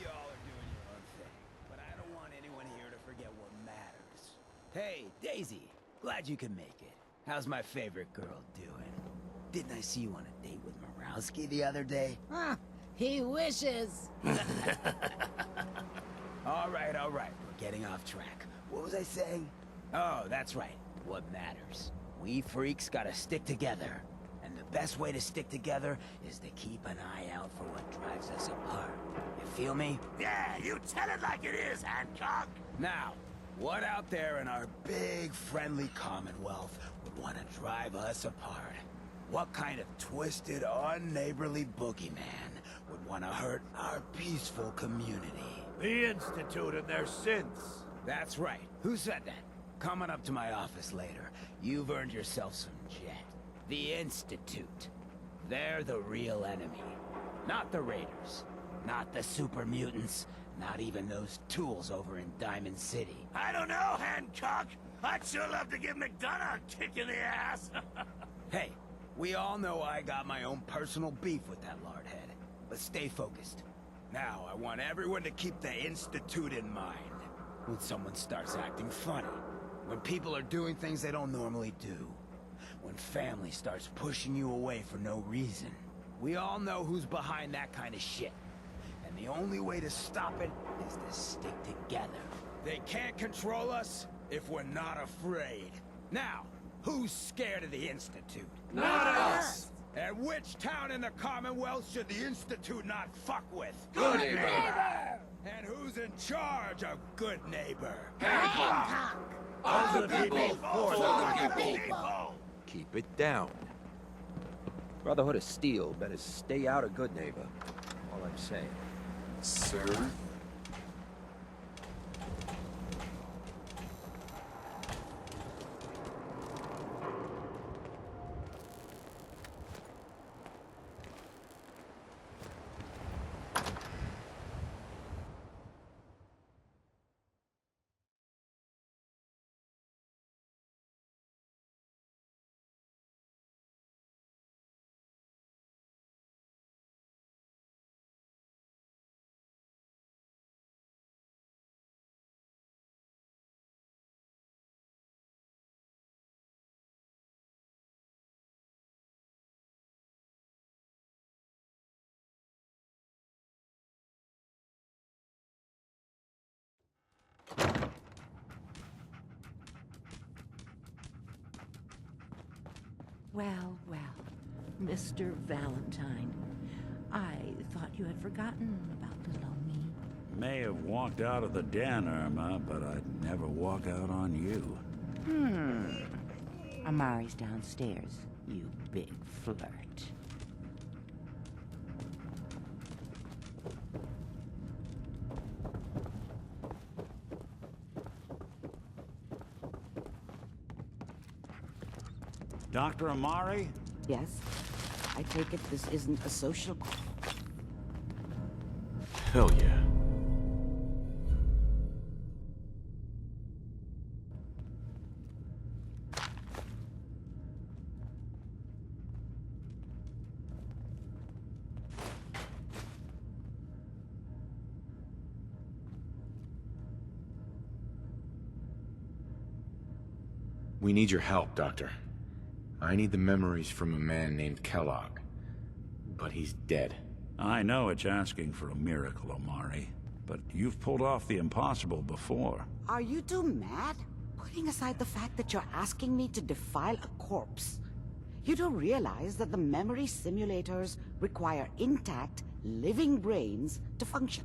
y'all are doing your own thing, but I don't want anyone here to forget what matters. Hey, Daisy, glad you could make it. How's my favorite girl doing? Didn't I see you on a date with Morowski the other day? Huh, he wishes. All right, we're getting off track. What was I saying? Oh, that's right, what matters. We freaks gotta stick together. And the best way to stick together is to keep an eye out for what drives us apart. You feel me? Yeah, you tell it like it is, Hancock! Now, what out there in our big, friendly Commonwealth would want to drive us apart? What kind of twisted, unneighborly boogeyman would want to hurt our peaceful community? The Institute and their synths. That's right. Who said that? Coming up to my office later. You've earned yourself some jet. The Institute. They're the real enemy. Not the Raiders. Not the super mutants. Not even those tools over in Diamond City. I don't know, Hancock. I'd sure love to give McDonough a kick in the ass. Hey, we all know I got my own personal beef with that lardhead. But stay focused. Now, I want everyone to keep the Institute in mind. When someone starts acting funny. When people are doing things they don't normally do. When family starts pushing you away for no reason. We all know who's behind that kind of shit. And the only way to stop it is to stick together. They can't control us if we're not afraid. Now, who's scared of the Institute? Not us! And which town in the Commonwealth should the Institute not fuck with? Good neighbor! And who's in charge of Good Neighbor? Hancock. All the people for the people! Keep it down. Brotherhood of Steel better stay out of Good Neighbor. All I'm saying. Sir? Well, well, Mr. Valentine. I thought you had forgotten about little old me. May have walked out of the den, Irma, but I'd never walk out on you. Amari's downstairs, you big flirt. Dr. Amari? Yes? I take it this isn't a social... Hell yeah. We need your help, Doctor. I need the memories from a man named Kellogg. But he's dead. I know it's asking for a miracle, Amari, but you've pulled off the impossible before. Are you two mad? Putting aside the fact that you're asking me to defile a corpse, you do realize that the memory simulators require intact, living brains to function.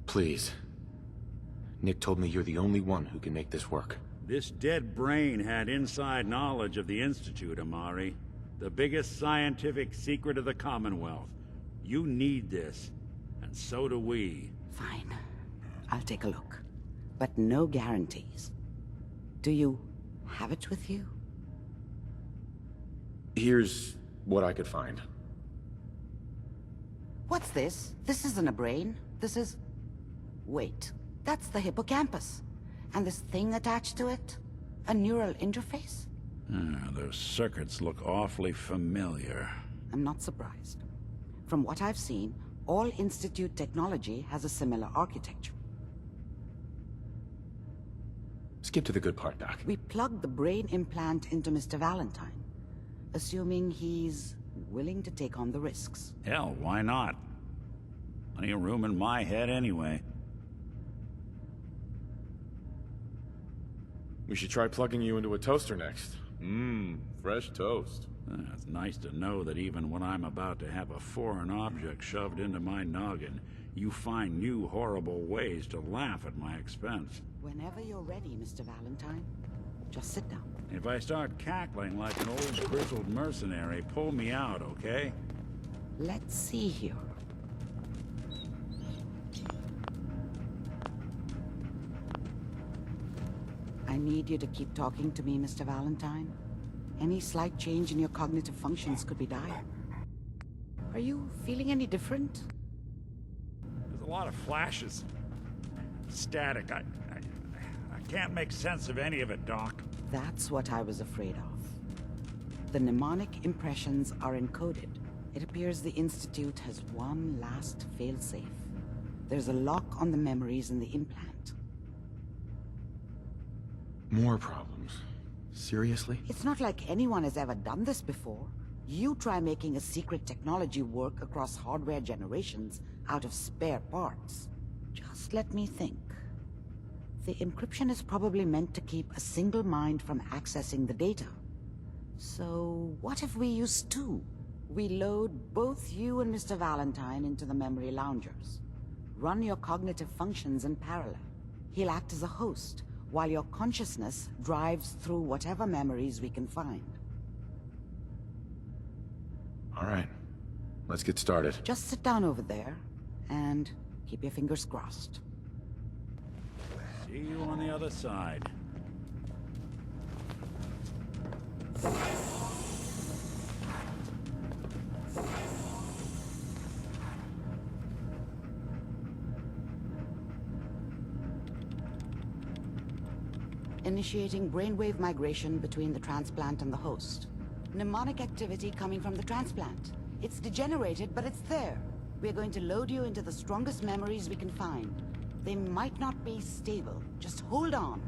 Please. Nick told me you're the only one who can make this work. This dead brain had inside knowledge of the Institute, Amari. The biggest scientific secret of the Commonwealth. You need this, and so do we. Fine. I'll take a look. But no guarantees. Do you have it with you? Here's what I could find. What's this? This isn't a brain. This is... Wait. That's the hippocampus. And this thing attached to it? A neural interface? Those circuits look awfully familiar. I'm not surprised. From what I've seen, all Institute technology has a similar architecture. Skip to the good part, Doc. We plugged the brain implant into Mr. Valentine, assuming he's willing to take on the risks. Hell, why not? Plenty of room in my head anyway. We should try plugging you into a toaster next. Fresh toast. It's nice to know that even when I'm about to have a foreign object shoved into my noggin, you find new horrible ways to laugh at my expense. Whenever you're ready, Mr. Valentine, just sit down. If I start cackling like an old grizzled mercenary, pull me out, okay? Let's see here. I need you to keep talking to me, Mr. Valentine. Any slight change in your cognitive functions could be dire. Are you feeling any different? There's a lot of flashes. Static. I can't make sense of any of it, Doc. That's what I was afraid of. The mnemonic impressions are encoded. It appears the Institute has one last failsafe. There's a lock on the memories in the implant. More problems. Seriously? It's not like anyone has ever done this before. You try making a secret technology work across hardware generations out of spare parts. Just let me think. The encryption is probably meant to keep a single mind from accessing the data. So, what if we use two? We load both you and Mr. Valentine into the memory loungers. Run your cognitive functions in parallel. He'll act as a host, while your consciousness drives through whatever memories we can find. All right. Let's get started. Just sit down over there, and keep your fingers crossed. See you on the other side. Initiating brainwave migration between the transplant and the host. Mnemonic activity coming from the transplant. It's degenerated, but it's there. We're going to load you into the strongest memories we can find. They might not be stable. Just hold on.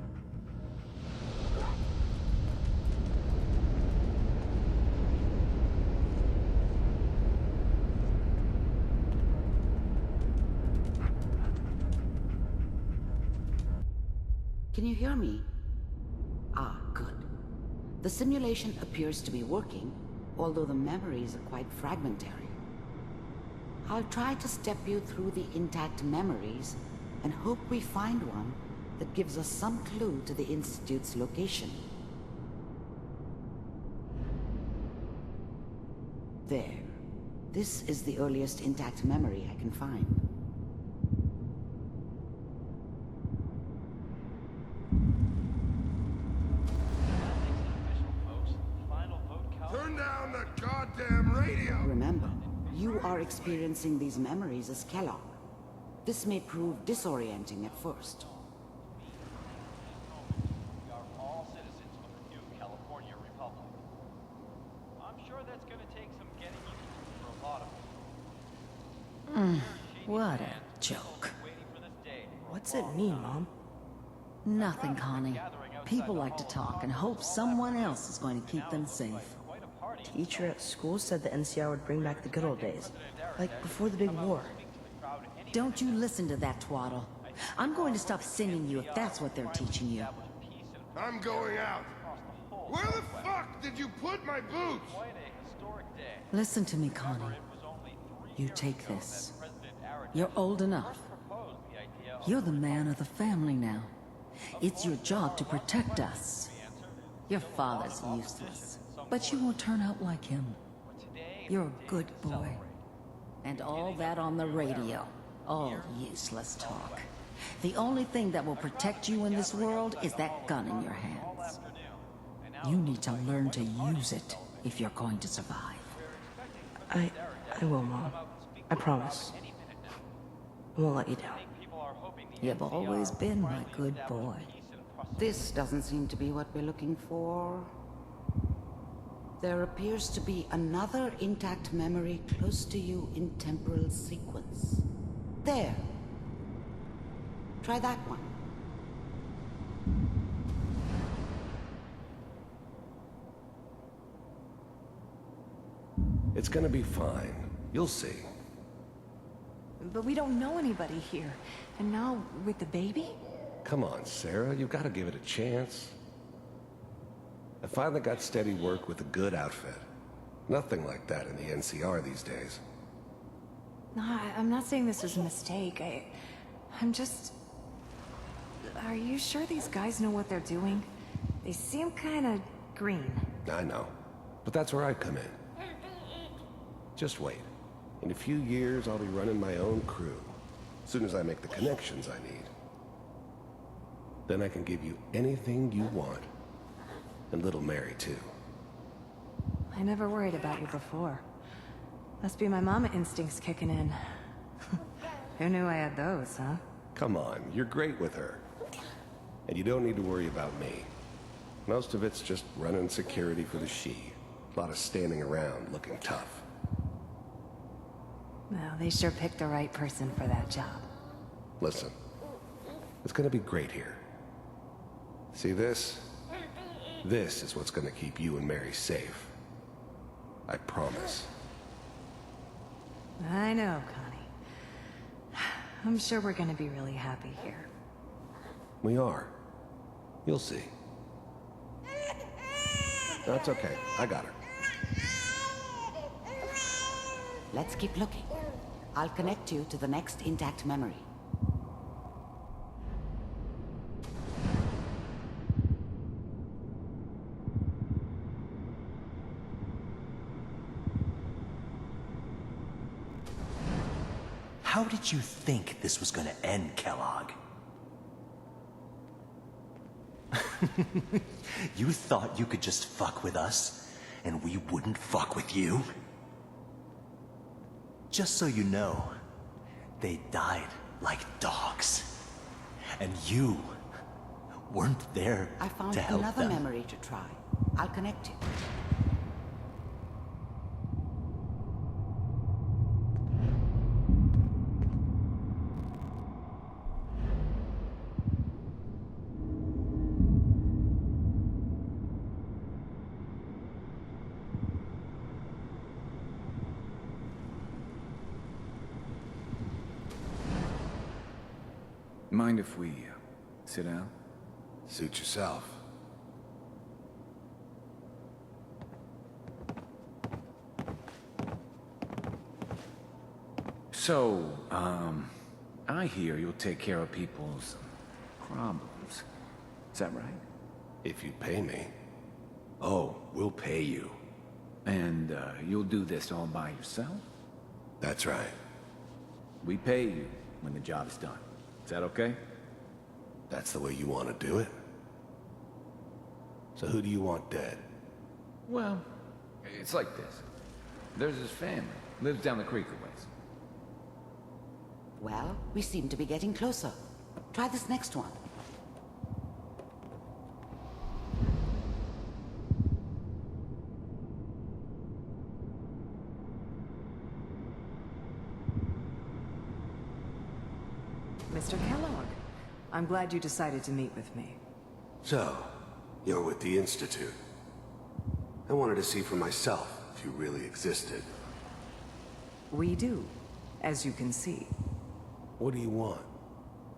Can you hear me? Ah, good. The simulation appears to be working, although the memories are quite fragmentary. I'll try to step you through the intact memories and hope we find one that gives us some clue to the Institute's location. There. This is the earliest intact memory I can find. Turn down the goddamn radio! Remember, you are experiencing these memories as Kellogg. This may prove disorienting at first. We are all citizens of the new California Republic. I'm sure that's gonna take some getting used to for a lot of people. What a joke. Waiting for this day for a What's it mean, Mom? Nothing, Connie. People like to talk and hope someone else is going to keep them safe. quite a party. Teacher at school said the NCR would bring back the good old days, like before the big war. Don't you listen to that twaddle. I'm going to stop singing you if that's what they're teaching you. I'm going out. Where the fuck did you put my boots? Quite a historic day. Listen to me, Connie. It was only 3 You years take ago this. that President Arrington You're old enough. proposed the idea of You're the man of the family now. It's your job to protect us. Your father's useless, but you won't turn out like him. You're a good boy. And all that on the radio. All useless talk. The only thing that will protect you in this world is that gun in your hands. You need to learn to use it if you're going to survive. I will, Mom. I promise. I won't let you down. You've always been my good boy. This doesn't seem to be what we're looking for. There appears to be another intact memory close to you in temporal sequence. There. Try that one. It's gonna be fine. You'll see. But we don't know anybody here. And now, with the baby? Come on, Sarah, you've got to give it a chance. I finally got steady work with a good outfit. Nothing like that in the NCR these days. No, I'm not saying this was a mistake. I'm just... Are you sure these guys know what they're doing? They seem kinda green. I know. But that's where I come in. Just wait. In a few years, I'll be running my own crew. As soon as I make the connections I need. Then I can give you anything you want. And little Mary, too. I never worried about you before. Must be my mama instincts kicking in. Who knew I had those, huh? Come on, you're great with her. And you don't need to worry about me. Most of it's just running security for the she. A lot of standing around looking tough. Well, they sure picked the right person for that job. Listen, it's gonna be great here. See this? This is what's gonna keep you and Mary safe. I promise. I know, Connie. I'm sure we're gonna be really happy here. We are. You'll see. That's okay. I got her. Let's keep looking. I'll connect you to the next intact memory. How did you think this was gonna end, Kellogg? You thought you could just fuck with us, and we wouldn't fuck with you? Just so you know, they died like dogs. And you weren't there I found to help another them. memory to try. I'll connect you. Mind if we sit down? Suit yourself. So, I hear you'll take care of people's problems. Is that right? If you pay me. Oh, we'll pay you. And, you'll do this all by yourself? That's right. We pay you when the job's done. Is that okay? That's the way you want to do it? So who do you want dead? Well, it's like this. There's his family. Lives down the creek a ways. Well, we seem to be getting closer. Try this next one. Mr. Kellogg, I'm glad you decided to meet with me. So, you're with the Institute. I wanted to see for myself if you really existed. We do, as you can see. What do you want?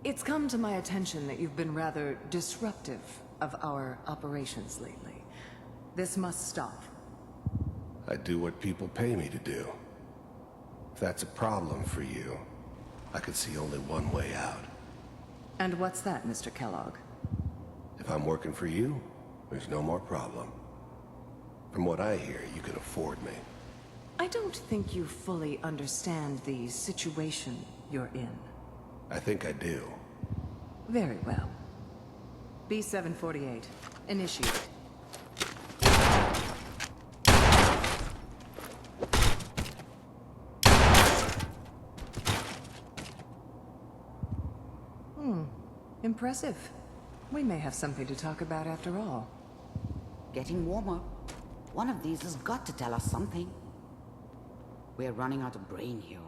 It's come to my attention that you've been rather disruptive of our operations lately. This must stop. I do what people pay me to do. If that's a problem for you, I could see only one way out. And what's that, Mr. Kellogg? If I'm working for you, there's no more problem. From what I hear, you can afford me. I don't think you fully understand the situation you're in. I think I do. Very well. B-748, initiate. Impressive. We may have something to talk about after all. Getting warmer. One of these has got to tell us something. We're running out of brain here.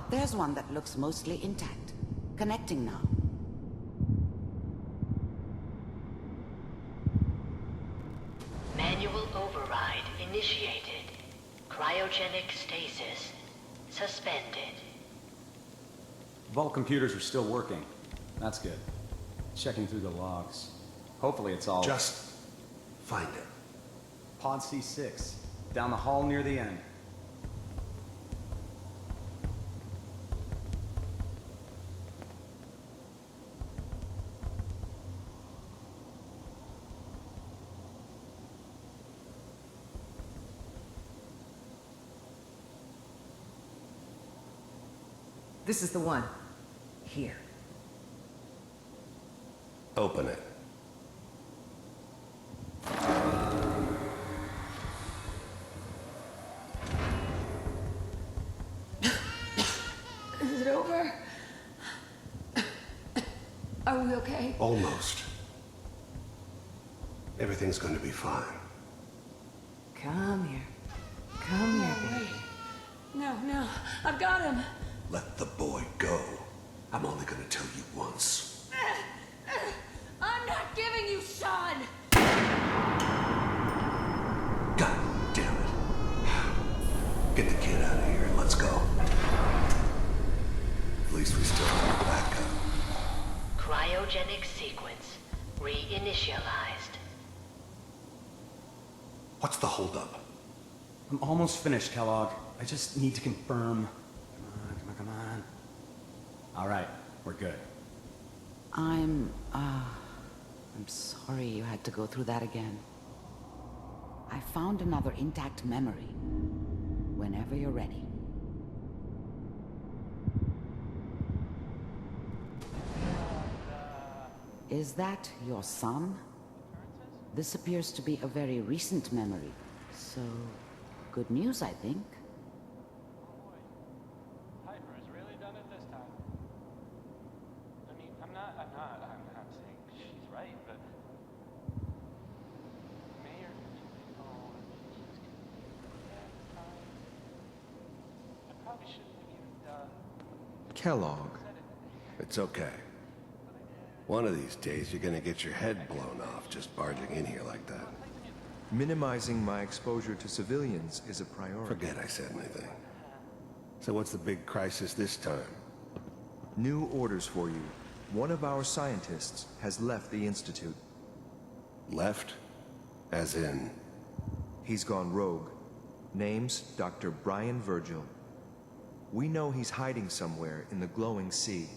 There's one that looks mostly intact. Connecting now. Manual override initiated. Cryogenic stasis suspended. Vault computers are still working. That's good. Checking through the logs. Hopefully it's all... Just find it. Pod C6. Down the hall near the end. This is the one. Here. Open it. Is it over? Are we okay? Almost. Everything's going to be fine. Come here. Come here, baby. No, I've got him. Let the boy go. I'm only going to tell you once. I'm not giving you Sean! God damn it. Get the kid out of here and let's go. At least we still have a backup. Cryogenic sequence reinitialized. What's the holdup? I'm almost finished, Kellogg. I just need to confirm. Come on. All right, we're good. I'm sorry you had to go through that again. I found another intact memory. Whenever you're ready. Is that your son? This appears to be a very recent memory. So, good news, I think. Piper's really done it this time. I mean, I'm not saying she's right, but Mayor, I probably shouldn't have even Kellogg. It's okay. One of these days, you're gonna get your head blown off just barging in here like that. Minimizing my exposure to civilians is a priority. Forget I said anything. So what's the big crisis this time? New orders for you. One of our scientists has left the Institute. Left? As in? He's gone rogue. Name's Dr. Brian Virgil. We know he's hiding somewhere in the glowing sea.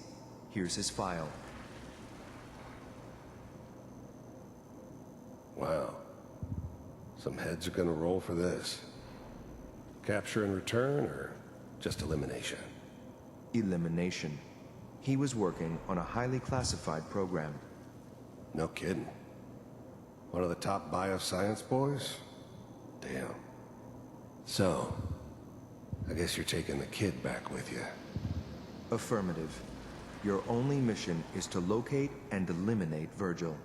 Here's his file. Wow. Some heads are gonna roll for this. Capture and return, or just elimination? Elimination. He was working on a highly classified program. No kidding. One of the top bioscience boys? Damn. So, I guess you're taking the kid back with you. Affirmative. Your only mission is to locate and eliminate Virgil.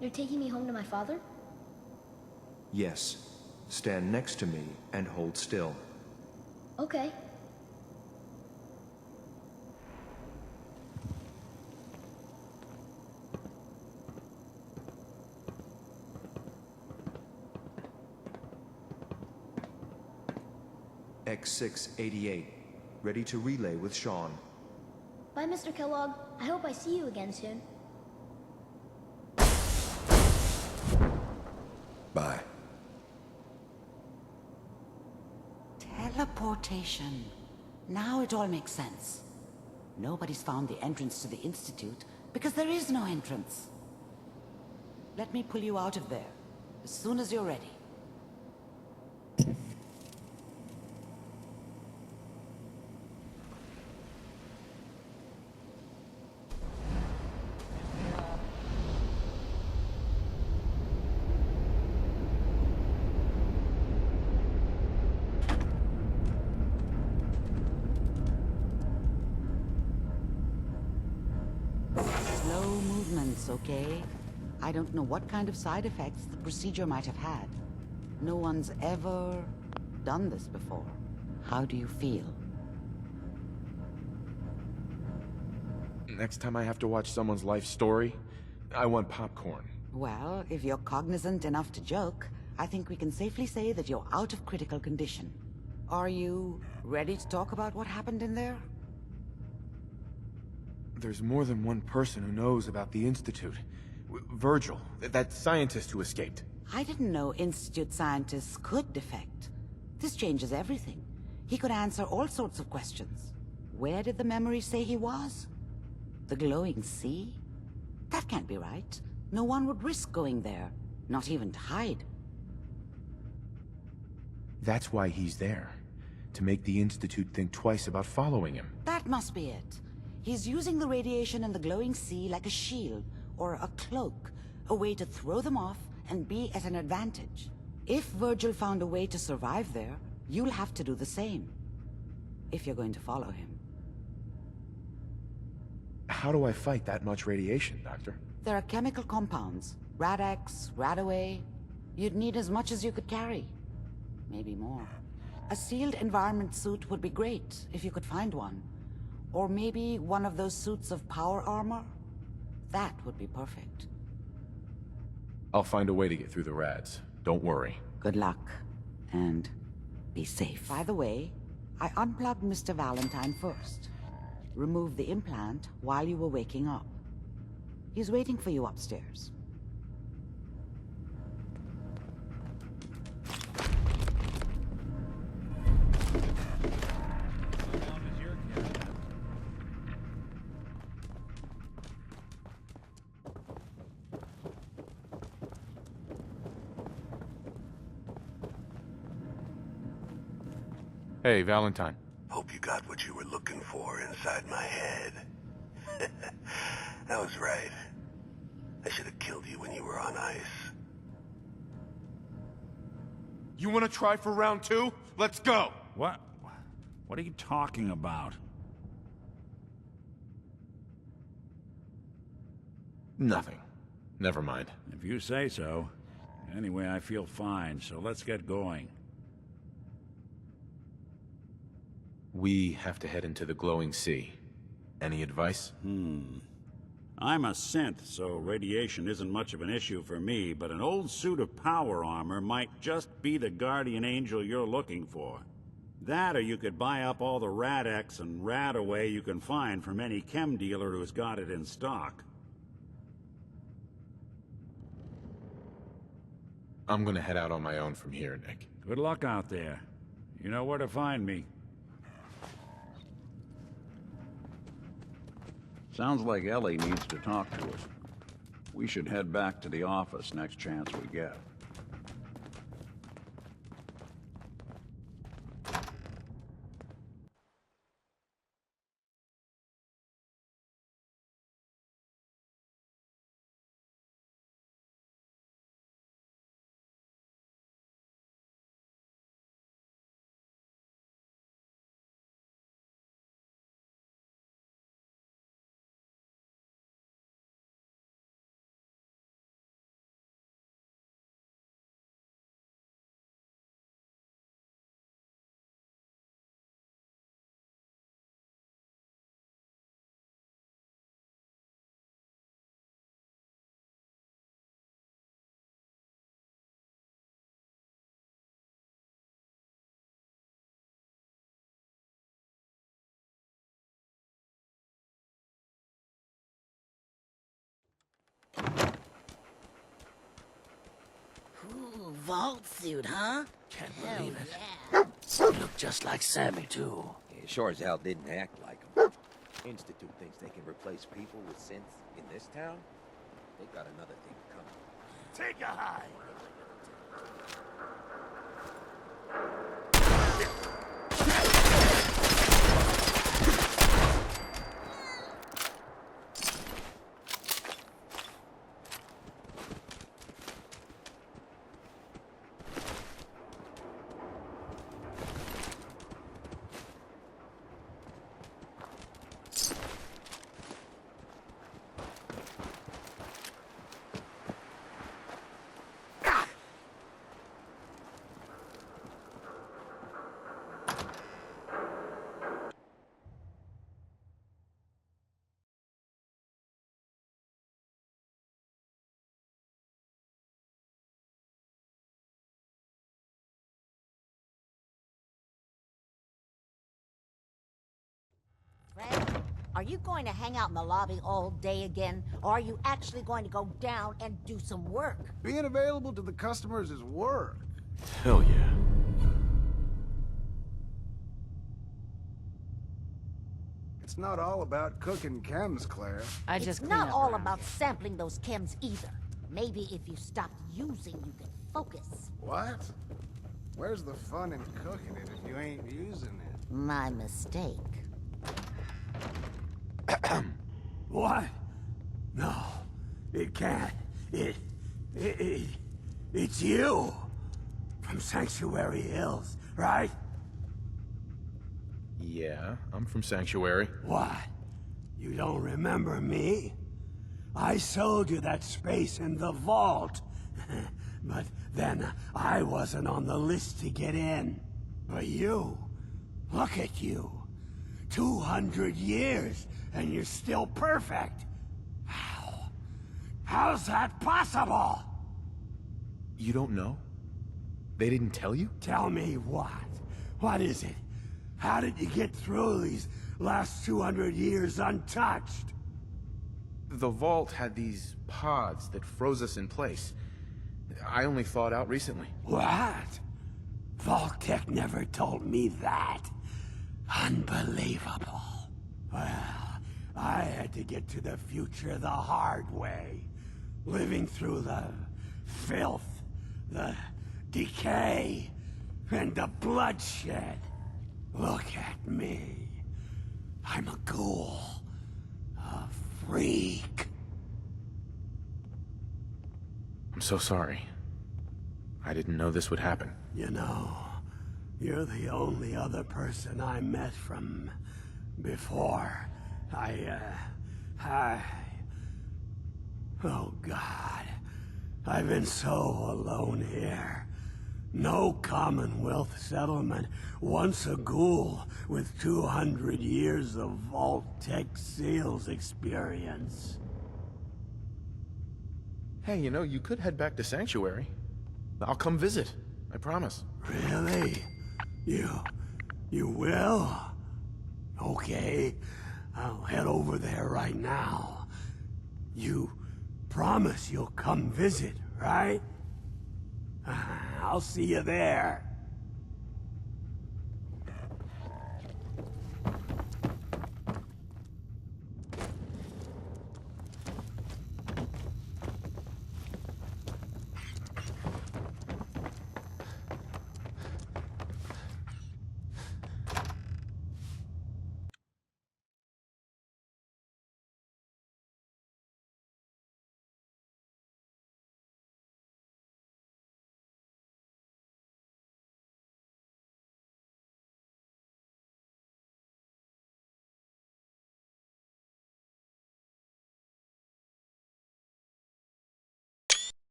You're taking me home to my father? Yes. Stand next to me and hold still. Okay. X688. Ready to relay with Sean. Bye, Mr. Kellogg. I hope I see you again soon. Bye. Teleportation. Now it all makes sense. Nobody's found the entrance to the Institute because there is no entrance. Let me pull you out of there as soon as you're ready. Slow movements, okay? I don't know what kind of side effects the procedure might have had. No one's ever done this before. How do you feel? Next time I have to watch someone's life story, I want popcorn. Well, if you're cognizant enough to joke, I think we can safely say that you're out of critical condition. Are you ready to talk about what happened in there? There's more than one person who knows about the Institute. Virgil, that scientist who escaped. I didn't know Institute scientists could defect. This changes everything. He could answer all sorts of questions. Where did the memory say he was? The glowing sea? That can't be right. No one would risk going there, not even to hide. That's why he's there. To make the Institute think twice about following him. That must be it. He's using the radiation in the glowing sea like a shield, or a cloak, a way to throw them off and be at an advantage. If Virgil found a way to survive there, you'll have to do the same. If you're going to follow him. How do I fight that much radiation, Doctor? There are chemical compounds. Rad-X, Radaway. You'd need as much as you could carry. Maybe more. A sealed environment suit would be great, if you could find one. Or maybe one of those suits of power armor? That would be perfect. I'll find a way to get through the rads. Don't worry. Good luck. And be safe. By the way, I unplugged Mr. Valentine first. Removed the implant while you were waking up. He's waiting for you upstairs. Hey, Valentine. Hope you got what you were looking for inside my head. I was right. I should have killed you when you were on ice. You want to try for round 2? Let's go! What? What are you talking about? Nothing. Never mind. If you say so. Anyway, I feel fine, so let's get going. We have to head into the glowing sea. Any advice? I'm a synth, so radiation isn't much of an issue for me, but an old suit of power armor might just be the guardian angel you're looking for. That, or you could buy up all the Rad-X and Radaway you can find from any chem dealer who's got it in stock. I'm gonna head out on my own from here, Nick. Good luck out there. You know where to find me. Sounds like Ellie needs to talk to us. We should head back to the office next chance we get. Ooh, vault suit, huh? Can't believe it. Yeah. You look just like Sammy, too. Yeah, sure as hell didn't act like him. Institute thinks they can replace people with synths in this town? They got another thing coming. Take a high. Are you going to hang out in the lobby all day again? Or are you actually going to go down and do some work? Being available to the customers is work. Hell yeah. It's not all about cooking chems, Claire. It's not all about sampling those chems either. Maybe if you stopped using, you could focus. What? Where's the fun in cooking it if you ain't using it? My mistake. What? No, it can't. It's you. From Sanctuary Hills, right? Yeah, I'm from Sanctuary. What? You don't remember me? I sold you that space in the vault. But then I wasn't on the list to get in. But you, look at you. 200 years, and you're still perfect. How? How's that possible? You don't know? They didn't tell you? Tell me what? What is it? How did you get through these last 200 years untouched? The vault had these pods that froze us in place. I only thawed out recently. What? Vault Tech never told me that. Unbelievable. Well, I had to get to the future the hard way. Living through the filth, the decay, and the bloodshed. Look at me. I'm a ghoul. A freak. I'm so sorry. I didn't know this would happen. You know, you're the only other person I met from before. Oh God. I've been so alone here. No Commonwealth settlement, once a ghoul with 200 years of Vault Tech sales experience. Hey, you know, you could head back to Sanctuary. I'll come visit. I promise. Really? You will? Okay, I'll head over there right now. You promise you'll come visit, right? I'll see you there.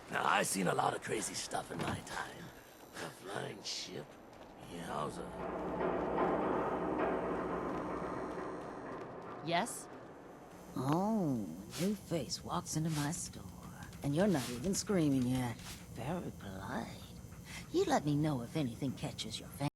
Now, I've seen a lot of crazy stuff in my time. A flying ship? Yowza. Yes? Oh, new face walks into my store. And you're not even screaming yet. Very polite. You let me know if anything catches your fancy.